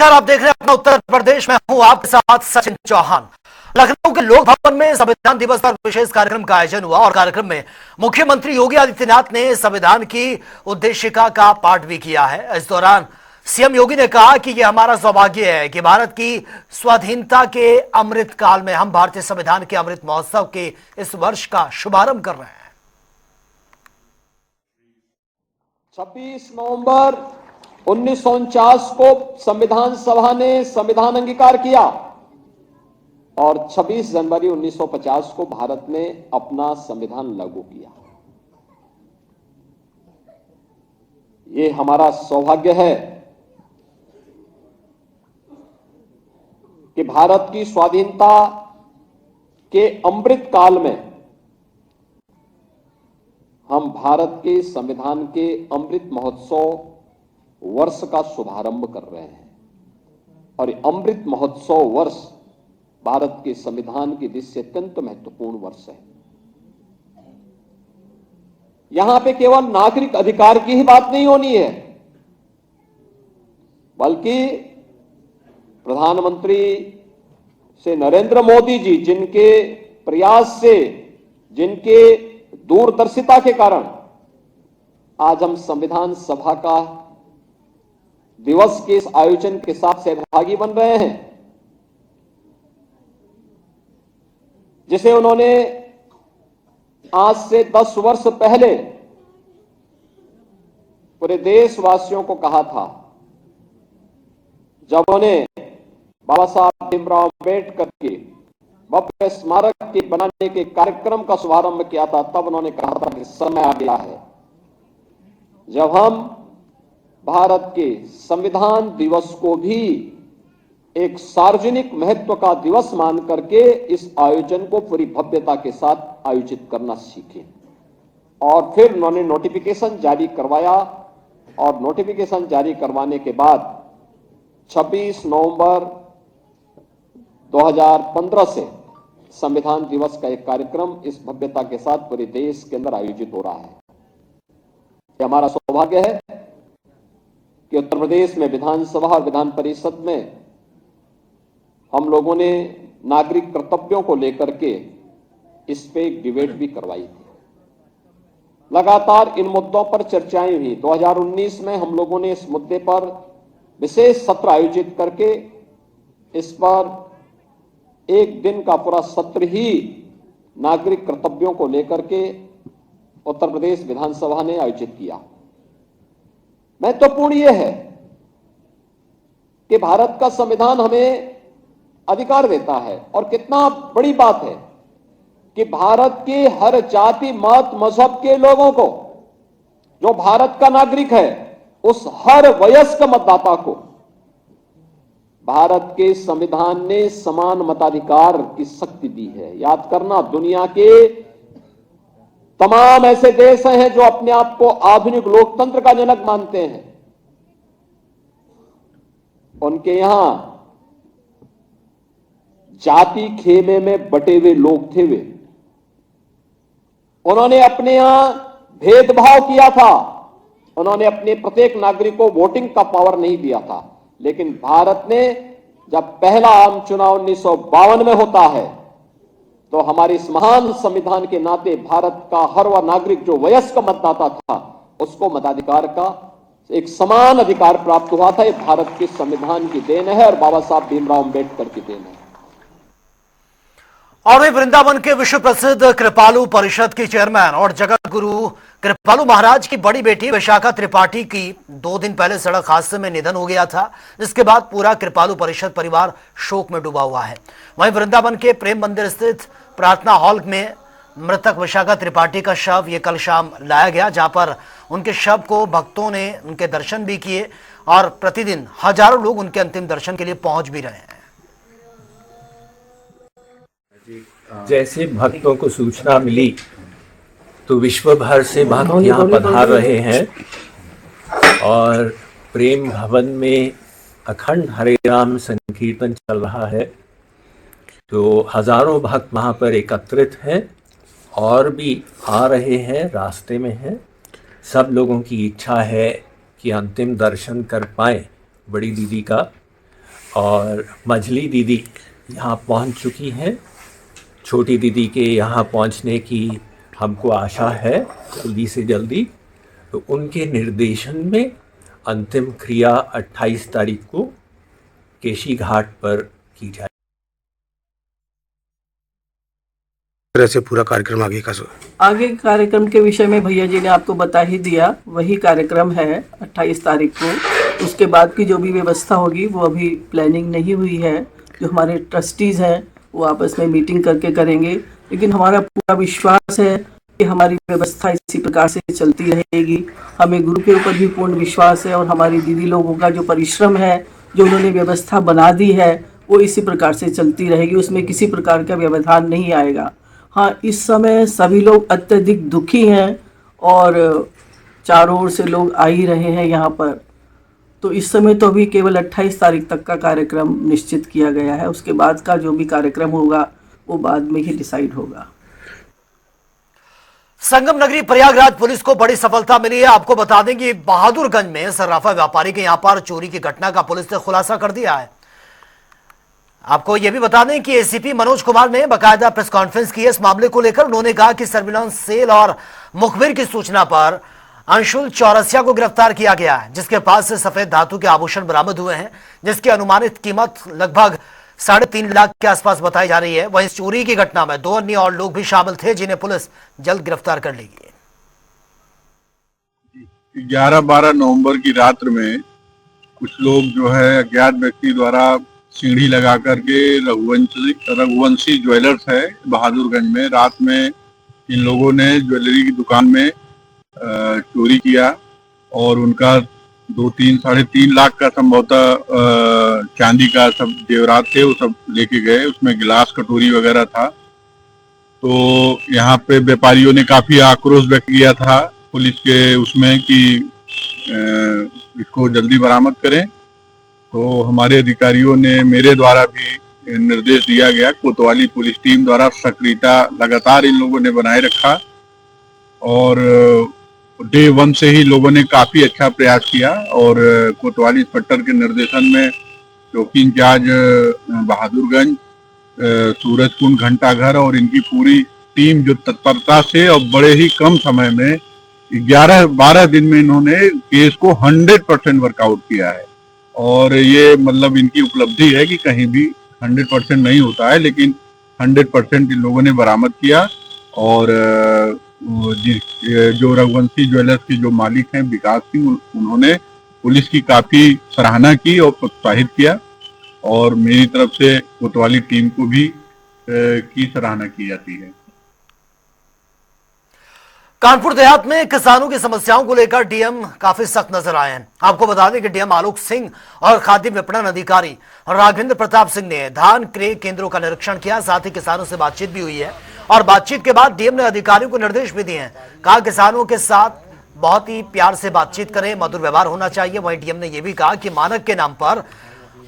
नमस्कार, आप देख रहे हैं अपना उत्तर प्रदेश में। हूं आपके साथ सचिन चौहान। लखनऊ के लोक भवन में संविधान दिवस पर विशेष कार्यक्रम का आयोजन हुआ और कार्यक्रम में मुख्यमंत्री योगी आदित्यनाथ ने संविधान की उद्देशिका का पाठ भी किया है। इस दौरान सीएम योगी ने कहा कि यह हमारा सौभाग्य है कि भारत की स्वाधीनता के अमृत काल में हम भारतीय संविधान के अमृत महोत्सव के इस वर्ष का शुभारंभ कर रहे हैं। 26 नवंबर 1949 को संविधान सभा ने संविधान अंगीकार किया और 26 जनवरी 1950 को भारत ने अपना संविधान लागू किया। ये हमारा सौभाग्य है कि भारत की स्वाधीनता के अमृत काल में हम भारत के संविधान के अमृत महोत्सव वर्ष का शुभारंभ कर रहे हैं और अमृत महोत्सव वर्ष भारत के संविधान की दृष्टि से अत्यंत महत्वपूर्ण वर्ष है। यहां पे केवल नागरिक अधिकार की ही बात नहीं होनी है, बल्कि प्रधानमंत्री से नरेंद्र मोदी जी जिनके प्रयास से, जिनके दूरदर्शिता के कारण आज हम संविधान सभा का दिवस के इस आयोजन के साथ सहभागी बन रहे हैं, जिसे उन्होंने आज से 10 वर्ष पहले पूरे देशवासियों को कहा था, जब उन्हें बाबा साहब भीमराव अम्बेडकर के भव्य स्मारक के बनाने के कार्यक्रम का शुभारंभ किया था। तब उन्होंने कहा था कि समय आ गया है जब हम भारत के संविधान दिवस को भी एक सार्वजनिक महत्व का दिवस मान करके इस आयोजन को पूरी भव्यता के साथ आयोजित करना सीखें। और फिर उन्होंने नोटिफिकेशन जारी करवाया और नोटिफिकेशन जारी करवाने के बाद 26 नवंबर 2015 से संविधान दिवस का एक कार्यक्रम इस भव्यता के साथ पूरे देश के अंदर आयोजित हो रहा है। यह हमारा सौभाग्य है कि उत्तर प्रदेश में विधानसभा और विधान परिषद में हम लोगों ने नागरिक कर्तव्यों को लेकर के इस पे एक डिबेट भी करवाई थी। लगातार इन मुद्दों पर चर्चाएं हुई। 2019 में हम लोगों ने इस मुद्दे पर विशेष सत्र आयोजित करके इस पर एक दिन का पूरा सत्र ही नागरिक कर्तव्यों को लेकर के उत्तर प्रदेश विधानसभा ने आयोजित किया। महत्वपूर्ण यह है कि भारत का संविधान हमें अधिकार देता है और कितना बड़ी बात है कि भारत के हर जाति, मत, मजहब के लोगों को, जो भारत का नागरिक है, उस हर वयस्क मतदाता को भारत के संविधान ने समान मताधिकार की शक्ति दी है। याद करना, दुनिया के तमाम ऐसे देश हैं जो अपने आप को आधुनिक लोकतंत्र का जनक मानते हैं, उनके यहां जाति खेमे में बटे हुए लोग थे। वे उन्होंने अपने यहां भेदभाव किया था, उन्होंने अपने प्रत्येक नागरिक को वोटिंग का पावर नहीं दिया था। लेकिन भारत ने जब पहला आम चुनाव 1952 में होता है तो हमारे इस महान संविधान के नाते भारत का हर वह नागरिक जो वयस्क मतदाता था उसको मताधिकार का एक समान अधिकार प्राप्त हुआ था। यह भारत के संविधान की देन है और बाबा साहब भीमराव अम्बेडकर की देन है। और वे वृंदावन के विश्व प्रसिद्ध कृपालु परिषद के चेयरमैन और जगत गुरु कृपालु महाराज की बड़ी बेटी विशाखा त्रिपाठी की 2 दिन पहले सड़क हादसे में निधन हो गया था, जिसके बाद पूरा कृपालु परिषद परिवार शोक में डूबा हुआ है। वहीं वृंदावन के प्रेम मंदिर स्थित प्रार्थना हॉल में मृतक विशाखा त्रिपाठी का शव ये कल शाम लाया गया, जहां पर उनके शव को भक्तों ने उनके दर्शन भी किए और प्रतिदिन हजारों लोग उनके अंतिम दर्शन के लिए पहुंच भी रहे हैं। जैसे भक्तों को सूचना मिली तो विश्व भर से भक्त यहाँ पधार रहे हैं और प्रेम भवन में अखंड हरे राम संकीर्तन चल रहा है। तो हजारों भक्त वहाँ पर एकत्रित हैं और भी आ रहे हैं, रास्ते में हैं। सब लोगों की इच्छा है कि अंतिम दर्शन कर पाएं बड़ी दीदी का। और मझली दीदी यहाँ पहुँच चुकी हैं। छोटी दीदी के यहाँ पहुँचने की हमको आशा है जल्दी से जल्दी। तो उनके निर्देशन में अंतिम क्रिया 28 तारीख को केशी घाट पर की जाए। तरह से पूरा कार्यक्रम आगे कार्यक्रम के विषय में भैया जी ने आपको बता ही दिया, वही कार्यक्रम है 28 तारीख को। उसके बाद की जो भी व्यवस्था होगी वो अभी प्लानिंग नहीं हुई है। जो हमारे ट्रस्टीज़ हैं वो आपस में मीटिंग करके करेंगे, लेकिन हमारा पूरा विश्वास है कि हमारी व्यवस्था इसी प्रकार से चलती रहेगी। हमें गुरु के ऊपर भी पूर्ण विश्वास है और हमारी दीदी लोगों का जो परिश्रम है, जो उन्होंने व्यवस्था बना दी है, वो इसी प्रकार से चलती रहेगी। उसमें किसी प्रकार का व्यवधान नहीं आएगा। हाँ, इस समय सभी लोग अत्यधिक दुखी हैं और चारों ओर से लोग आ ही रहे हैं यहाँ पर। तो इस समय तो अभी केवल 28 तारीख तक का कार्यक्रम निश्चित किया गया है। उसके बाद का जो भी कार्यक्रम होगा वो बाद में ही डिसाइड होगा। संगम नगरी प्रयागराज पुलिस को बड़ी सफलता मिली है। आपको बता दें कि बहादुरगंज में सर्राफा व्यापारी के यहां पर चोरी की घटना का पुलिस ने खुलासा कर दिया है। आपको यह भी बता दें कि एसीपी मनोज कुमार ने बाकायदा प्रेस कॉन्फ्रेंस की है इस मामले को लेकर। उन्होंने कहा कि सर्विलांस सेल और मुखबिर की सूचना पर अंशुल चौरसिया को गिरफ्तार किया गया है, जिसके पास से सफेद धातु के आभूषण बरामद हुए हैं, जिसकी अनुमानित कीमत लगभग 3.5 लाख के आसपास बताई जा रही है। वहीं चोरी की घटना में 2 अन्य और लोग भी शामिल थे, जिन्हें पुलिस जल्द गिरफ्तार कर लेगी। 11-12 नवंबर की रात में कुछ लोग जो है अज्ञात व्यक्ति द्वारा सीढ़ी लगा करके रघुवंशी ज्वेलर्स है बहादुरगंज में, रात में इन लोगों ने ज्वेलरी की दुकान में चोरी किया और उनका 2-3-3.5 लाख का संभवतः चांदी का सब जेवरात थे, वो सब लेके गए। उसमें गिलास कटोरी वगैरह था। तो यहाँ पे व्यापारियों ने काफी आक्रोश व्यक्त किया था पुलिस के उसमें कि इसको जल्दी बरामद करें। तो हमारे अधिकारियों ने, मेरे द्वारा भी निर्देश दिया गया, कोतवाली पुलिस टीम द्वारा सक्रियता लगातार इन लोगों ने बनाए रखा और डे 1 से ही लोगों ने काफी अच्छा प्रयास किया। और कोतवाली इंस्पेक्टर के निर्देशन में चौकी इंचार्ज बहादुरगंज, सूरजकुंड, घंटाघर और इनकी पूरी टीम जो तत्परता से और बड़े ही कम समय में 11-12 दिन में इन्होंने केस को 100% वर्कआउट किया है। और ये मतलब इनकी उपलब्धि है कि कहीं भी 100% नहीं होता है, लेकिन 100% इन लोगों ने बरामद किया। और जो रघुवंशी ज्वेलर्स के जो मालिक हैं विकास सिंह, उन्होंने पुलिस की काफी सराहना की और प्रोत्साहित किया और मेरी तरफ से कोतवाली टीम को भी की सराहना की जाती है। कानपुर देहात में किसानों की समस्याओं को लेकर डीएम काफी सख्त नजर आए हैं। आपको बता दें कि डीएम आलोक सिंह और खाद्य विपणन अधिकारी राघवेंद्र प्रताप सिंह ने धान क्रय केंद्रों का निरीक्षण किया, साथ ही किसानों से बातचीत भी हुई है। और बातचीत के बाद डीएम ने अधिकारियों को निर्देश भी दिए हैं। कहा किसानों के साथ बहुत ही प्यार से बातचीत करें, मधुर व्यवहार होना चाहिए। वहीं डीएम ने यह भी कहा कि मानक के नाम पर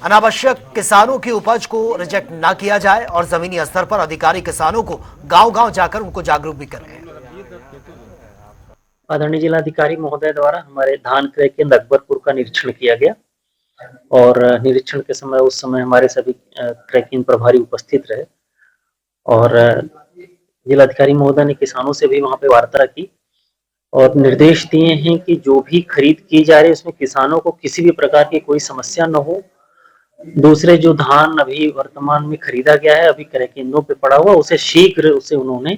अनावश्यक किसानों की उपज को रिजेक्ट न किया जाए और जमीनी स्तर पर अधिकारी किसानों को गांव-गांव जाकर उनको जागरूक भी करें। आदरणीय जिलाधिकारी महोदय द्वारा हमारे धान क्रय केंद्र अकबरपुर का निरीक्षण किया गया और निरीक्षण के समय उस समय हमारे सभी क्रय केंद्र प्रभारी उपस्थित रहे और जिलाधिकारी महोदय ने किसानों से भी वहां पे वार्ता की और निर्देश दिए हैं कि जो भी खरीद की जा रही है उसमें किसानों को किसी भी प्रकार की कोई समस्या न हो। दूसरे जो धान अभी वर्तमान में खरीदा गया है, अभी क्रय केंद्रों पे पड़ा हुआ, उसे शीघ्र उसे उन्होंने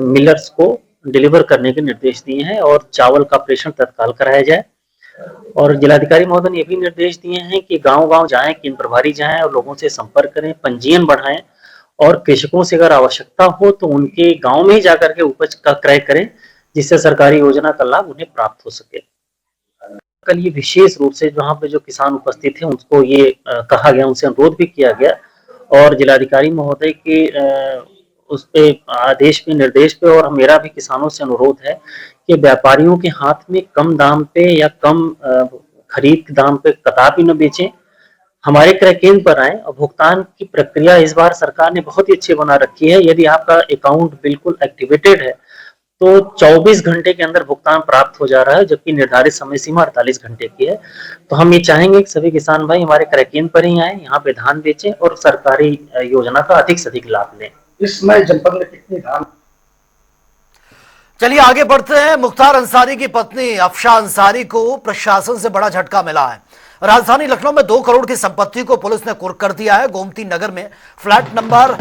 मिलर्स को डिलीवर करने के निर्देश दिए हैं और चावल का प्रेषण तत्काल कराया जाए। और जिलाधिकारी महोदय ने ये भी निर्देश दिए हैं कि गांव-गांव जाएं, केंद्र प्रभारी जाएं और लोगों से संपर्क करें, पंजीयन बढ़ाएं और कृषकों से अगर आवश्यकता हो तो उनके गांव में ही जाकर के उपज का क्रय करें, जिससे सरकारी योजना का लाभ उन्हें प्राप्त हो सके। कल ये विशेष रूप से वहां पे जो किसान उपस्थित थे उनको ये कहा गया, उनसे अनुरोध भी किया गया और जिलाधिकारी महोदय के उस पे आदेश पे, निर्देश पे और मेरा भी किसानों से अनुरोध है कि व्यापारियों के हाथ में कम दाम पे या कम खरीद दाम पे कतई न बेचें, हमारे क्रय केंद्र पर आए। और भुगतान की प्रक्रिया इस बार सरकार ने बहुत ही अच्छी बना रखी है। यदि आपका अकाउंट बिल्कुल एक्टिवेटेड है तो 24 घंटे के अंदर भुगतान प्राप्त हो जा रहा है, जबकि निर्धारित समय सीमा 48 घंटे की है। तो हम ये चाहेंगे कि सभी किसान भाई हमारे क्रैकिंग पर ही आए, यहाँ पे धान बेचें और सरकारी योजना का अधिक से अधिक लाभ लें। इस समय जनपद में कितनी धान? चलिए आगे बढ़ते हैं। मुख्तार अंसारी की पत्नी अफशा अंसारी को प्रशासन से बड़ा झटका मिला है। राजधानी लखनऊ में 2 करोड़ की संपत्ति को पुलिस ने कुर्क कर दिया है। गोमती नगर में फ्लैट नंबर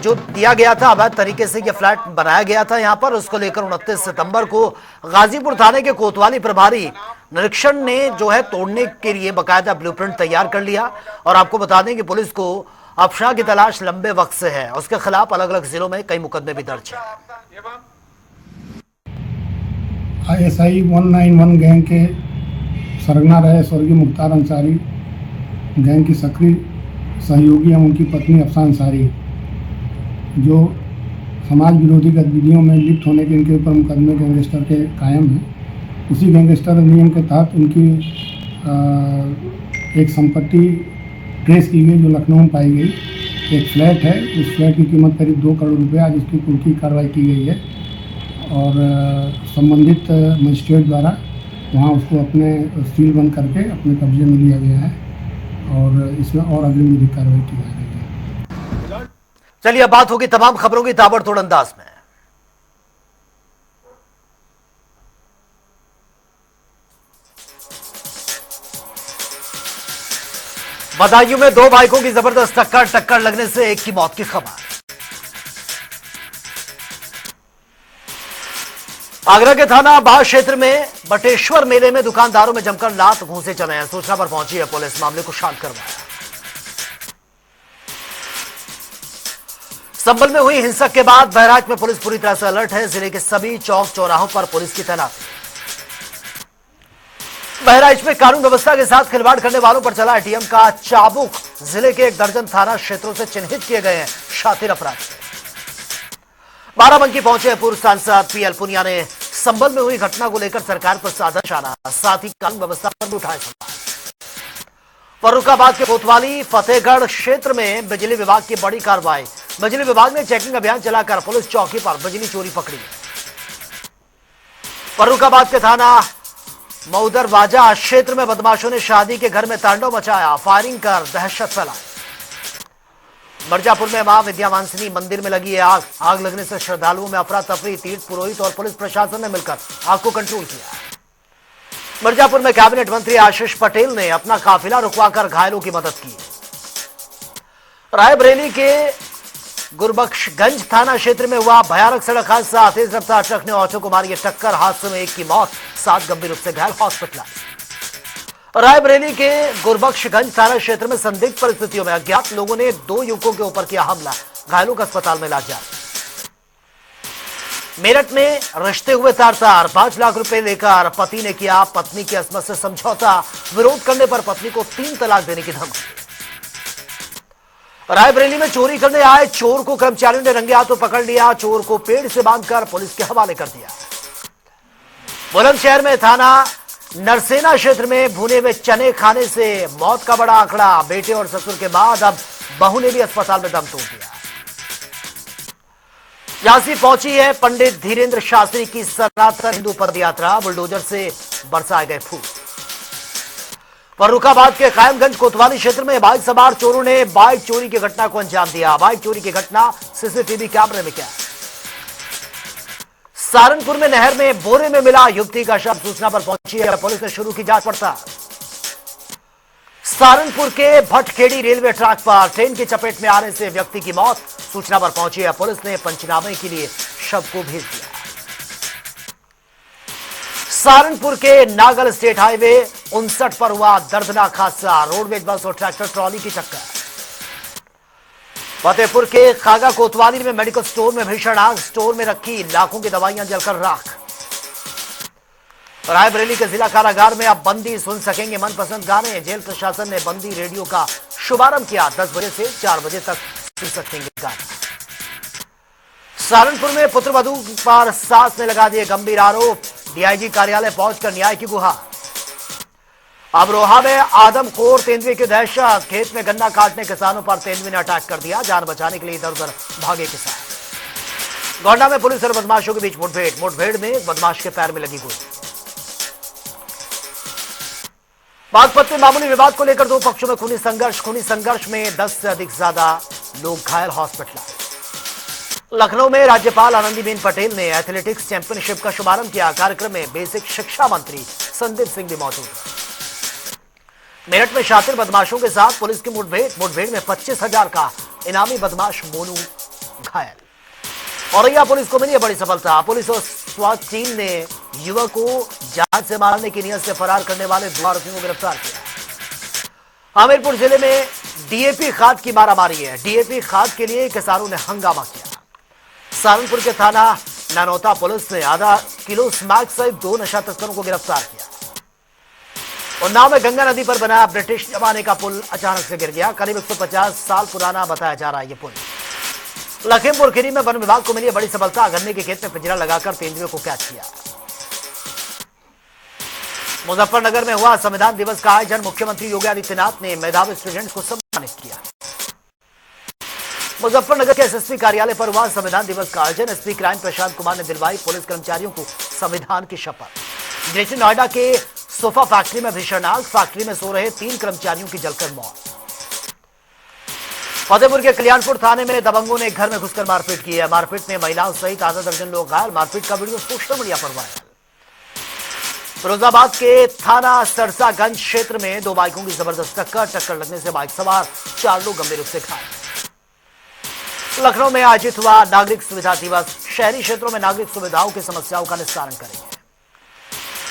जो दिया गया था, अवैध तरीके से यह फ्लैट बनाया गया था यहां पर, उसको लेकर 29 सितंबर को गाजीपुर थाने के कोतवाली प्रभारी निरीक्षण ने जो है तोड़ने के लिए बकायदा ब्लूप्रिंट तैयार कर लिया। और आपको बता दें कि पुलिस को अफशा की तलाश लंबे वक्त से है। उसके खिलाफ अलग अलग जिलों में कई मुकदमे भी दर्ज है। ISI 191 गैंग के सरगना रहे स्वर्गीय मुख्तार अंसारी गैंग की सक्रिय सहयोगी एवं उनकी पत्नी अफशा अंसारी, जो समाज विरोधी गतिविधियों में लिप्त होने के इनके ऊपर मुकदमे गैंगस्टर के कायम हैं। उसी गैंगस्टर नियम के तहत उनकी एक संपत्ति ट्रेस की गई जो लखनऊ में पाई गई। एक फ्लैट है, उस फ्लैट की कीमत करीब 2 करोड़ रुपये, आज इसकी कुर्की कार्रवाई की गई है और संबंधित मजिस्ट्रेट द्वारा वहाँ उसको अपने सील बंद करके अपने कब्जे में लिया गया है और इसमें और अग्रिम विधिक कार्रवाई की जा रही है। चलिए अब बात होगी तमाम खबरों की ताबड़तोड़ अंदाज में। बदायूं में 2 बाइकों की जबरदस्त टक्कर लगने से एक की मौत की खबर। आगरा के थाना बाग क्षेत्र में बटेश्वर मेले में दुकानदारों में जमकर लात घूंसे चले हैं। सूचना पर पहुंची है पुलिस, मामले को शांत करवाया। संभल में हुई हिंसक के बाद बहराइच में पुलिस पूरी तरह से अलर्ट है। जिले के सभी चौक चौराहों पर पुलिस की तैनाती। बहराइच में कानून व्यवस्था के साथ खिलवाड़ करने वालों पर चला एटीएम का चाबुक। जिले के 1 दर्जन थाना क्षेत्रों से चिन्हित किए गए हैं शातिर अपराधी। बाराबंकी पहुंचे पूर्व सांसद पीएल पुनिया ने संभल में हुई घटना को लेकर सरकार पर साधा निशाना, साथ ही कानून व्यवस्था पर भी उठाए सवाल। फर्रुखाबाद के कोतवाली फतेहगढ़ क्षेत्र में बिजली विभाग की बड़ी कार्रवाई। बिजली विभाग ने चेकिंग अभियान चलाकर पुलिस चौकी पर बिजली चोरी पकड़ी। फर्रुखाबाद के थाना मऊदरवाजा क्षेत्र में बदमाशों ने शादी के घर में तांडव मचाया, फायरिंग कर दहशत फैलाई। मिर्जापुर में मां विद्यावांसिनी मंदिर में लगी है आग। आग लगने से श्रद्धालुओं में अफरा तफरी। तीर्थ पुरोहित और पुलिस प्रशासन ने मिलकर आग को कंट्रोल किया। मिर्जापुर में कैबिनेट मंत्री आशीष पटेल ने अपना काफिला रुकवाकर घायलों की मदद की। रायबरेली के गुरबख्शगंज थाना क्षेत्र में हुआ भयानक सड़क हादसा। तेज रफ्तार ट्रक ने ऑटो को मारी टक्कर। हादसे में 1 की मौत, 7 गंभीर रूप से घायल हॉस्पिटलाइज। रायबरेली के गुरबख्शगंज थाना क्षेत्र में संदिग्ध परिस्थितियों में अज्ञात लोगों ने 2 युवकों के ऊपर किया हमला। घायलों का अस्पताल में इलाज जारी। मेरठ में रिश्ते हुए तार-तार। 5 लाख रुपए लेकर पति ने किया पत्नी की अस्मत से समझौता। विरोध करने पर पत्नी को 3 तलाक देने की धमकी। रायबरेली में चोरी करने आए चोर को कर्मचारियों ने रंगे हाथों पकड़ लिया। चोर को पेड़ से बांधकर पुलिस के हवाले कर दिया। बुलंदशहर में थाना नरसेना क्षेत्र में भुने में चने खाने से मौत का बड़ा आंकड़ा। बेटे और ससुर के बाद अब बहू ने भी अस्पताल में दम तोड़ दिया। झांसी पहुंची है पंडित धीरेन्द्र शास्त्री की सनातन हिंदू पदयात्रा। बुलडोजर से बरसाए गए फूल। फर्रुखाबाद के कायमगंज कोतवाली क्षेत्र में बाइक सवार चोरों ने बाइक चोरी की घटना को अंजाम दिया। बाइक चोरी की घटना सीसीटीवी कैमरे में कैद। सहारनपुर में नहर में बोरे में मिला युवती का शव। सूचना पर पहुंची है पुलिस ने शुरू की जांच पड़ताल। सहारनपुर के भटखेड़ी रेलवे ट्रैक पर ट्रेन की चपेट में आने से व्यक्ति की मौत। सूचना पर पहुंची है पुलिस ने पंचनामे के लिए शव को भेज दिया। सहारनपुर के नागल स्टेट हाईवे 59 पर हुआ दर्दनाक हादसा। रोडवेज बस और ट्रैक्टर ट्रॉली की टक्कर। फतेहपुर के खागा कोतवाली में मेडिकल स्टोर में भीषण आग। स्टोर में रखी लाखों की दवाइयां जलकर राख। रायबरेली के जिला कारागार में अब बंदी सुन सकेंगे मनपसंद गाने। जेल प्रशासन ने बंदी रेडियो का शुभारंभ किया। 10 बजे से 4 बजे तक सुन सकेंगे गाने। सहारनपुर में पुत्रवधू पर सास ने लगा दिए गंभीर आरोप। डीआईजी कार्यालय पहुंचकर न्याय की गुहार। अमरोहा में आदमखोर तेंदुए की दहशत। खेत में गन्ना काटने किसानों पर तेंदुए ने अटैक कर दिया। जान बचाने के लिए इधर उधर भागे किसान। गोंडा में पुलिस और बदमाशों के बीच मुठभेड़ में एक बदमाश के पैर में लगी गोली। बागपत में मामूली विवाद को लेकर दो पक्षों में खूनी संघर्ष में 10 से अधिक ज्यादा लोग घायल, हॉस्पिटल। लखनऊ में राज्यपाल आनंदीबेन पटेल ने एथलेटिक्स चैंपियनशिप का शुभारंभ किया। कार्यक्रम में बेसिक शिक्षा मंत्री संदीप सिंह भी मौजूद रहे। मेरठ में शातिर बदमाशों के साथ पुलिस की मुठभेड़ में 25,000 का इनामी बदमाश मोनू घायल। औरैया पुलिस को मिली बड़ी सफलता। पुलिस और स्वास्थ्य टीम ने युवक को जान से मारने की नियत से फरार करने वाले 2 आरोपियों को गिरफ्तार किया। हमीरपुर जिले में डीएपी खाद की मारामारी है। डीएपी खाद के लिए किसानों ने हंगामा किया। सहारनपुर के थाना नानौता पुलिस ने आधा किलो स्मैक सहित 2 नशा तस्करों को गिरफ्तार किया। उन्नाव में गंगा नदी पर बना ब्रिटिश जमाने का पुल अचानक से गिर गया। करीब 150 साल पुराना बताया जा रहा है ये पुल। लखीमपुर खीरी में वन विभाग को मिली बड़ी सफलता। गन्ने के खेत में पिंजरा लगाकर तेंदुए को कैच किया। मुजफ्फरनगर में हुआ संविधान दिवस का आयोजन। मुख्यमंत्री योगी आदित्यनाथ ने मेधावी स्टूडेंट्स को सम्मानित किया। मुजफ्फरनगर के एसएसपी कार्यालय पर हुआ संविधान दिवस का आयोजन। एसपी क्राइम प्रशांत कुमार ने दिलवाई पुलिस कर्मचारियों को संविधान की शपथ। ग्रेटर नोएडा के सोफा फैक्ट्री में भीषण आग। फैक्ट्री में सो रहे 3 कर्मचारियों की जलकर मौत। फतेहपुर के कल्याणपुर थाने में दबंगों ने एक घर में घुसकर मारपीट की है। मारपीट में महिलाओं सहित आधा दर्जन लोग घायल। मारपीट का वीडियो सोशल मीडिया पर वायरल। फिरोजाबाद के थाना सरसागंज क्षेत्र में 2 बाइकों की जबरदस्त टक्कर लगने से बाइक सवार 4 लोग गंभीर रूप से घायल। लखनऊ में आयोजित हुआ नागरिक सुविधा दिवस। शहरी क्षेत्रों में नागरिक सुविधाओं की समस्याओं का निस्तारण करेंगे।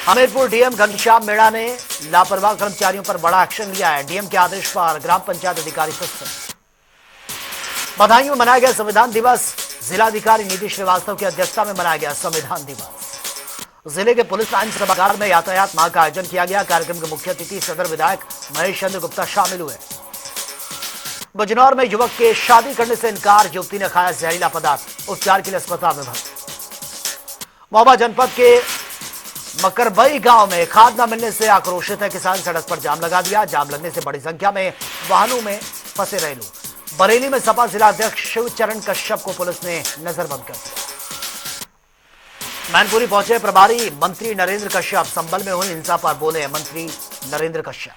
हमीरपुर डीएम घनश्याम मीणा ने लापरवाह कर्मचारियों पर बड़ा एक्शन लिया है। डीएम के आदेश पर ग्राम पंचायत अधिकारी सस्पेंड। बधाई में मनाया गया संविधान दिवस। जिलाधिकारी नीति श्रीवास्तव की अध्यक्षता में मनाया गया संविधान दिवस। जिले के पुलिस लाइन सभागार में यातायात माह का आयोजन किया गया। कार्यक्रम के मुख्य अतिथि सदर विधायक महेश चंद्र गुप्ता शामिल हुए। बिजनौर में युवक के शादी करने से इनकार। युवती ने खाया जहरीला पदार्थ। उपचार के लिए अस्पताल में भर्ती। महोबा जनपद के मकरबई गांव में खाद न मिलने से आक्रोशित है किसान। सड़क पर जाम लगा दिया। जाम लगने से बड़ी संख्या में वाहनों में फंसे रहे लोग। बरेली में सपा जिलाध्यक्ष शिवचरण कश्यप को पुलिस ने नजरबंद कर दिया। मैनपुरी पहुंचे प्रभारी मंत्री नरेंद्र कश्यप। संभल में हुई हिंसा पर बोले मंत्री नरेंद्र कश्यप।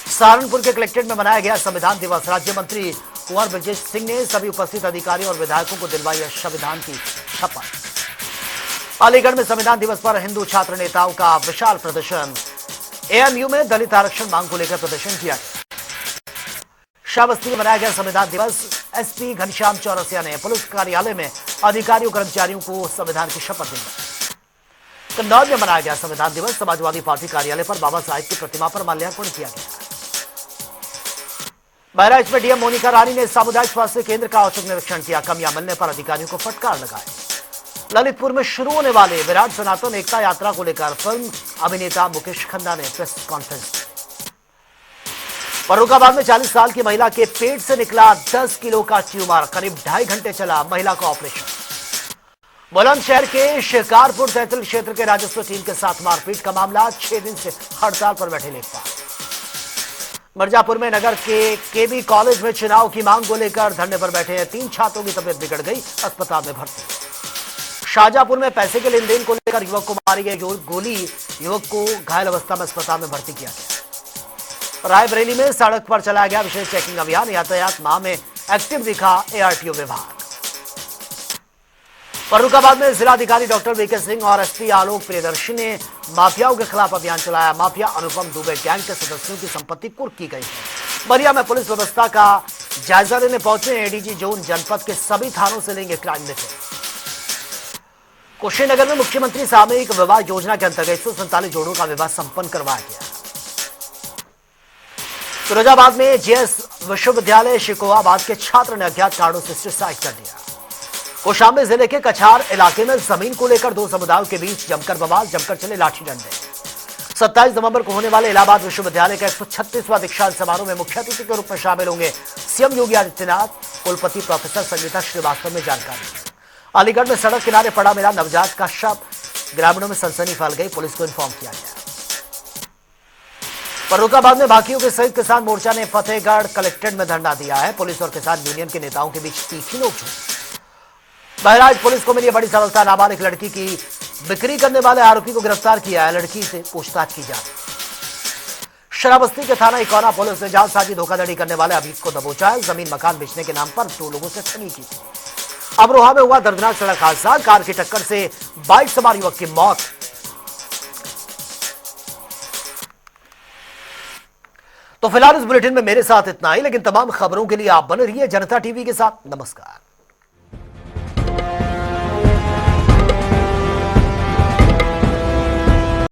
सहारनपुर के कलेक्ट्रेट में मनाया गया संविधान दिवस। राज्य मंत्री कुंवर ब्रजेश सिंह ने सभी उपस्थित अधिकारियों और विधायकों को दिलवाई संविधान की शपथ। अलीगढ़ में संविधान दिवस पर हिंदू छात्र नेताओं का विशाल प्रदर्शन। एएमयू में दलित आरक्षण मांग को लेकर प्रदर्शन किया गया। श्रावस्ती में मनाया गया संविधान दिवस। एसपी घनश्याम चौरसिया ने पुलिस कार्यालय में अधिकारियों कर्मचारियों को संविधान की शपथ दिलाई। कन्नौज में मनाया गया संविधान दिवस। समाजवादी पार्टी कार्यालय पर बाबा साहेब की प्रतिमा पर माल्यार्पण किया गया। बहराइच में डीएम मोनिका रानी ने सामुदायिक स्वास्थ्य केंद्र का औचक निरीक्षण किया। कमियां मिलने पर अधिकारियों को फटकार लगाए। ललितपुर में शुरू होने वाले विराट सनातन एकता यात्रा को लेकर फिल्म अभिनेता मुकेश खन्ना ने प्रेस कॉन्फ्रेंस की। फर्रुखाबाद में 40 साल की महिला के पेट से निकला 10 किलो का ट्यूमर। करीब 2.5 घंटे चला महिला का ऑपरेशन। बुलंदशहर के शिकारपुर तहसील क्षेत्र के राजस्व टीम के साथ मारपीट का मामला। 6 दिन से हड़ताल पर बैठे लेखपाल। मिर्जापुर में नगर के केबी कॉलेज में चुनाव की मांग को लेकर धरने पर बैठे हैं 3 छात्रों की तबियत बिगड़ गई, अस्पताल में भर्ती। शाहजहांपुर में पैसे के लेन देन को लेकर युवक को मारी गई गोली। युवक को घायल अवस्था में अस्पताल में भर्ती किया गया। रायबरेली में सड़क पर चलाया गया विशेष चेकिंग अभियान। यातायात माह में एक्टिव दिखा एआरटीओ विभाग। फर्रुखाबाद में जिलाधिकारी डॉक्टर वीके सिंह और एसपी आलोक प्रियदर्शी ने माफियाओं के खिलाफ अभियान चलाया। माफिया अनुपम दुबे गैंग के सदस्यों की संपत्ति कुर्क की गई है। बलिया में पुलिस व्यवस्था का जायजा लेने पहुंचे एडीजी जोन। जनपद के सभी थानों से लेंगे क्राइम रिपोर्ट। कुशीनगर में मुख्यमंत्री सामूहिक विवाह योजना के अंतर्गत 147 जोड़ों का विवाह संपन्न करवाया गया। फिरोजाबाद में जेएस विश्वविद्यालय शिकोहाबाद के छात्र ने अज्ञात कारणों से सुसाइड कर दिया। कौशाम्बी जिले के कछार इलाके में जमीन को लेकर 2 समुदायों के बीच जमकर बवाल। जमकर चले लाठी डंडे। 27 नवंबर को होने वाले इलाहाबाद विश्वविद्यालय का 136वां दीक्षांत समारोह में मुख्य अतिथि के रूप में शामिल होंगे सीएम योगी आदित्यनाथ। कुलपति प्रोफेसर संगीता श्रीवास्तव में जानकारी। अलीगढ़ में सड़क किनारे पड़ा मिला नवजात का शव। ग्रामीणों में सनसनी फैल गई। पुलिस को इन्फॉर्म किया गया। फर्रुखाबाद में बाकियों के संयुक्त किसान मोर्चा ने फतेहगढ़ कलेक्ट्रेट में धरना दिया है। पुलिस और किसान यूनियन के नेताओं के बीच तीखी नोकझोंक। बहराइच पुलिस को मिली बड़ी सफलता, नाबालिग लड़की की बिक्री करने वाले आरोपी को गिरफ्तार किया है। लड़की से पूछताछ की जा रही है। शराबस्ती के थाना इकोना पुलिस ने जालसाजी धोखाधड़ी करने वाले अभियुक्त को दबोचा है। जमीन मकान बेचने के नाम पर 2 लोगों से ठगी की। अमरोहा में हुआ दर्दनाक सड़क हादसा, कार की टक्कर से बाइक सवार युवक की मौत। तो फिलहाल इस बुलेटिन में मेरे साथ इतना ही, लेकिन तमाम खबरों के लिए आप बने रहिए जनता टीवी के साथ। नमस्कार।